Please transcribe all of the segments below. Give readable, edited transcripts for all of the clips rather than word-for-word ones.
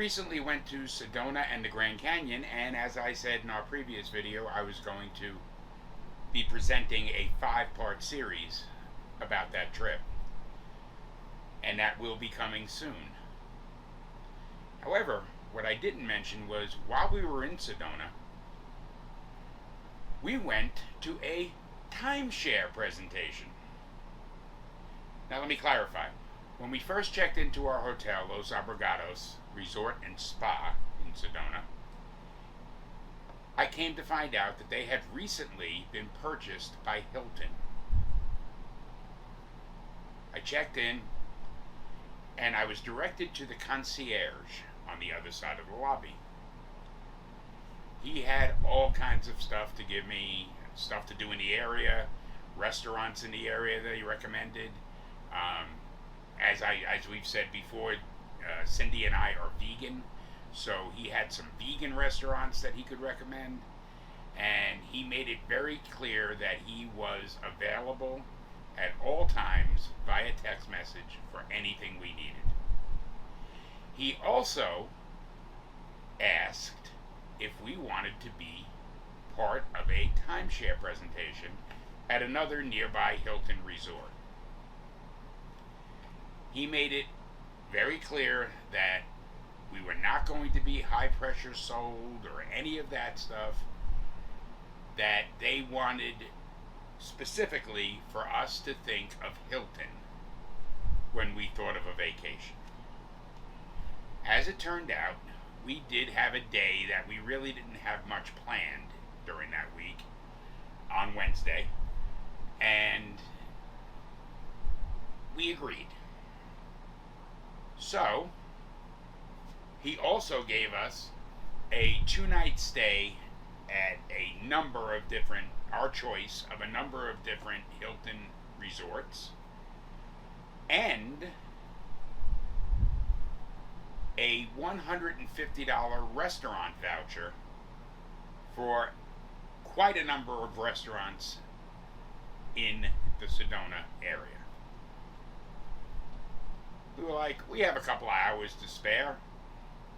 recently went to Sedona and the Grand Canyon, and as I said in our previous video, I was going to be presenting a 5-part series about that trip, and that will be coming soon. However, what I didn't mention was while we were in Sedona, we went to a timeshare presentation. Now let me clarify. When we first checked into our hotel, Los Abrigados Resort and Spa in Sedona, I came to find out that they had recently been purchased by Hilton. I checked in and I was directed to the concierge on the other side of the lobby. He had all kinds of stuff to give me, stuff to do in the area, restaurants in the area that he recommended. As we've said before, Cindy and I are vegan, so he had some vegan restaurants that he could recommend, and he made it very clear that he was available at all times via text message for anything we needed. He also asked if we wanted to be part of a timeshare presentation at another nearby Hilton resort. He made it very clear that we were not going to be high pressure sold or any of that stuff, that they wanted specifically for us to think of Hilton when we thought of a vacation. As it turned out, we did have a day that we really didn't have much planned during that week on Wednesday, and we agreed. So, he also gave us a 2-night stay at a number of different, our choice of a number of different Hilton resorts, and a $150 restaurant voucher for quite a number of restaurants in the Sedona area. We were like, we have a couple of hours to spare.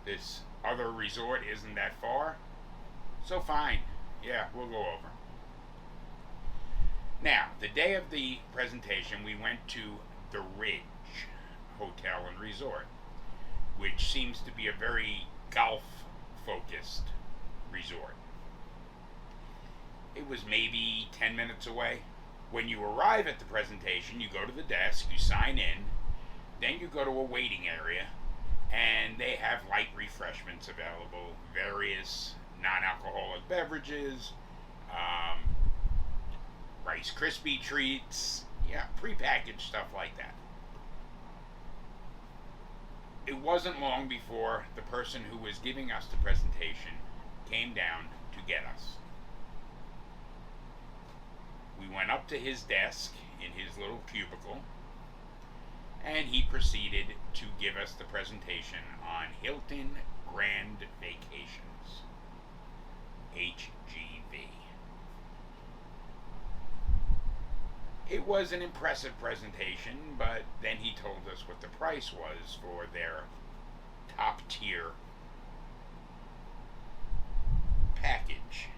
This other resort isn't that far, so fine, yeah, we'll go over. Now, the day of the presentation, we went to the Ridge Hotel and Resort, which seems to be a very golf-focused resort. It was maybe 10 minutes away. When you arrive at the presentation, you go to the desk, you sign in, then you go to a waiting area, and they have light refreshments available, various non-alcoholic beverages, Rice Krispie treats, yeah, prepackaged stuff like that. It wasn't long before the person who was giving us the presentation came down to get us. We went up to his desk in his little cubicle, and he proceeded to give us the presentation on Hilton Grand Vacations, HGV. It was an impressive presentation, but then he told us what the price was for their top tier package.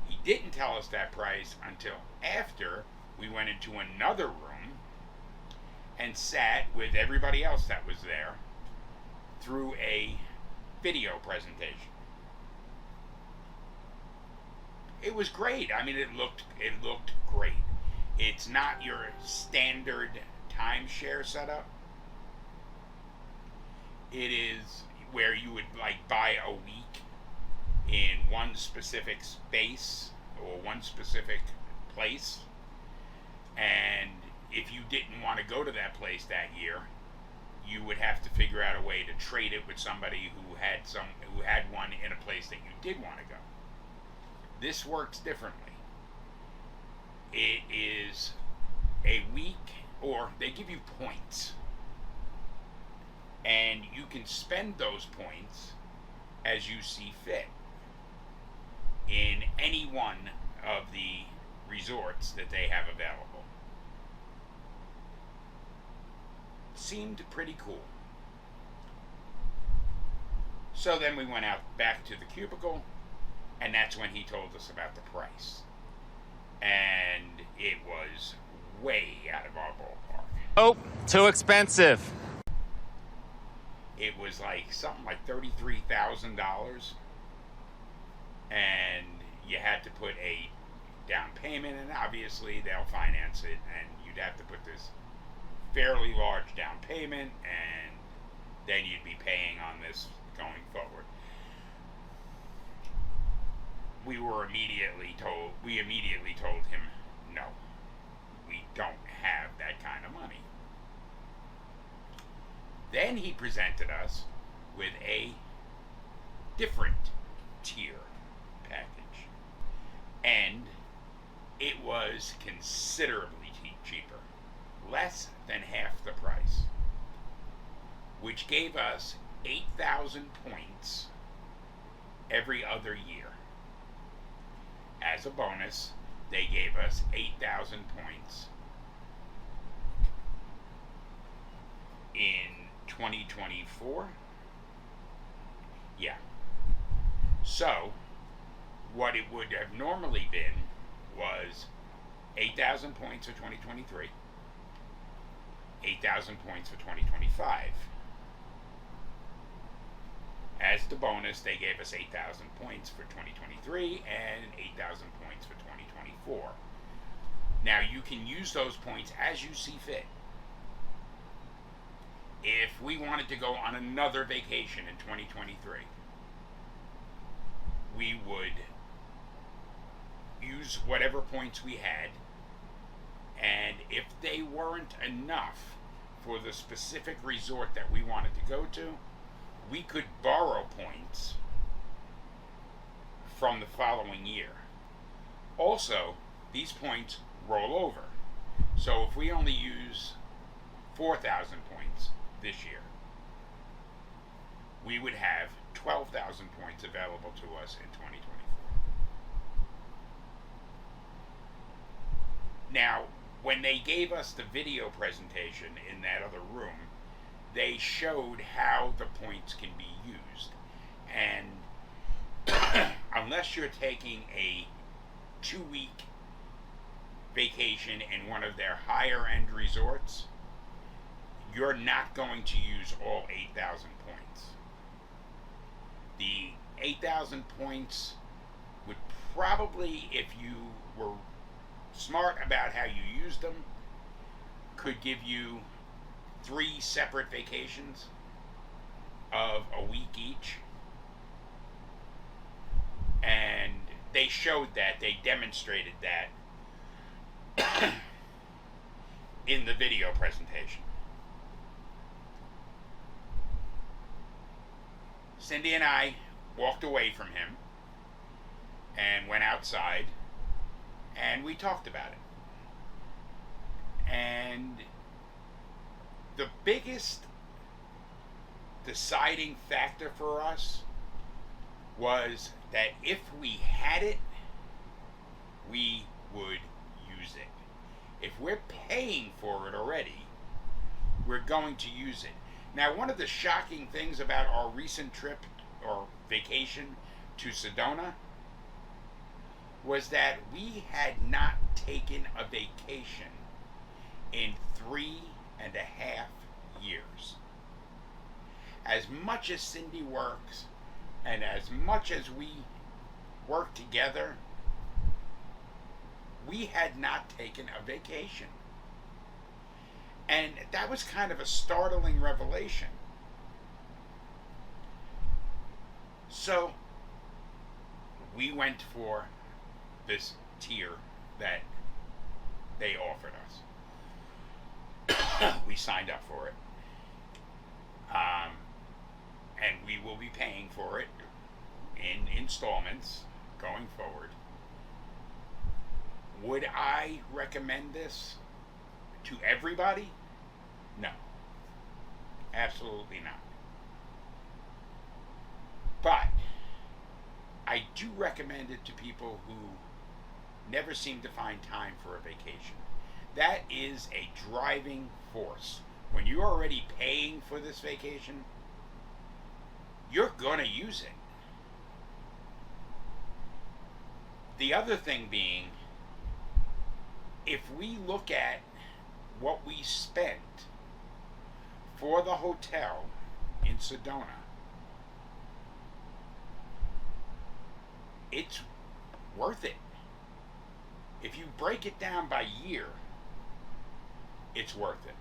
He didn't tell us that price until after we went into another room and sat with everybody else that was there through a video presentation. It was great. I mean, it looked great. It's not your standard timeshare setup. It is where you would like buy a week in one specific space or one specific place, and if you didn't want to go to that place that year, you would have to figure out a way to trade it with somebody who had one in a place that you did want to go. This works differently. It is a week, or they give you points, and you can spend those points as you see fit in any one of the resorts that they have available. Seemed pretty cool. So then we went out back to the cubicle, and that's when he told us about the price. And it was way out of our ballpark. Oh, too expensive. It was like something like $33,000, and you had to put a down payment, and obviously they'll finance it, and you'd have to put this fairly large down payment, and then you'd be paying on this going forward. We immediately told him, no, we don't have that kind of money. Then he presented us with a different tier package, and it was considerably cheaper, less than half the price, which gave us 8,000 points every other year. As a bonus, they gave us 8,000 points in 2024. Yeah. So, what it would have normally been was 8,000 points for 2023, 8,000 points for 2025. As the bonus, they gave us 8,000 points for 2023 and 8,000 points for 2024. Now, you can use those points as you see fit. If we wanted to go on another vacation in 2023, we would use whatever points we had, and if they weren't enough for the specific resort that we wanted to go to, we could borrow points from the following year. Also, these points roll over. So if we only use 4,000 points this year, we would have 12,000 points available to us in 2024. Now, when they gave us the video presentation in that other room, they showed how the points can be used. And unless you're taking a 2-week vacation in one of their higher end resorts, you're not going to use all 8,000 points. The 8,000 points would probably, if you were smart about how you used them, could give you 3 separate vacations of a week each. And they showed that, they demonstrated that in the video presentation. Cindy and I walked away from him and went outside, and we talked about it. And the biggest deciding factor for us was that if we had it, we would use it. If we're paying for it already, we're going to use it. Now, one of the shocking things about our recent trip or vacation to Sedona was that we had not taken a vacation in 3.5 years. As much as Cindy works and as much as we work together, we had not taken a vacation. And that was kind of a startling revelation. So we went for this tier that they offered us. We signed up for it. And we will be paying for it in installments going forward. Would I recommend this to everybody? No. Absolutely not. But I do recommend it to people who never seem to find time for a vacation. That is a driving force. When you're already paying for this vacation, you're going to use it. The other thing being, if we look at what we spent for the hotel in Sedona, it's worth it. If you break it down by year, it's worth it.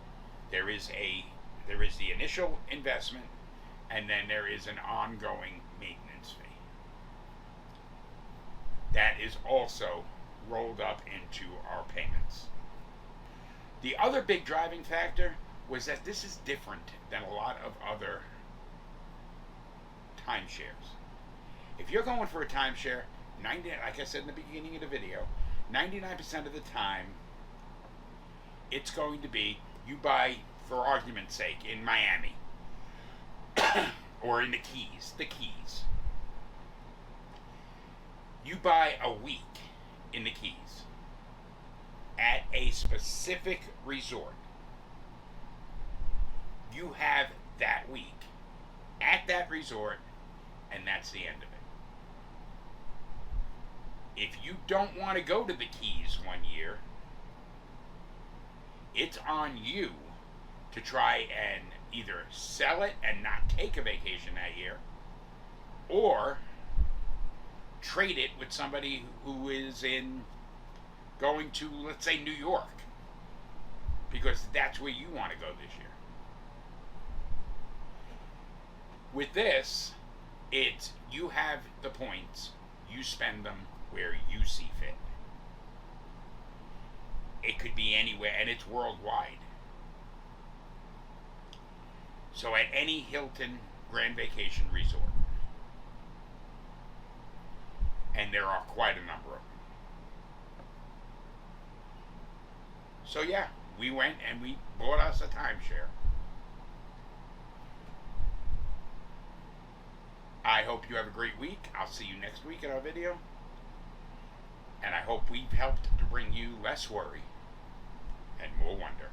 There is the initial investment, and then there is an ongoing maintenance fee. That is also rolled up into our payments. The other big driving factor was that this is different than a lot of other timeshares. If you're going for a timeshare, like I said in the beginning of the video, 99% of the time, it's going to be you buy, for argument's sake, in Miami or in the Keys. You buy a week in the Keys at a specific resort. You have that week at that resort, and that's the end of it. If you don't want to go to the Keys one year, it's on you to try and either sell it and not take a vacation that year, or trade it with somebody who is going to, let's say, New York, because that's where you want to go this year. With this, it's you have the points, you spend them where you see fit. It could be anywhere, and it's worldwide. So at any Hilton Grand Vacation Resort, and there are quite a number of them. So yeah, we went and we bought us a timeshare. I hope you have a great week. I'll see you next week in our video. And I hope we've helped to bring you less worry and more wonder.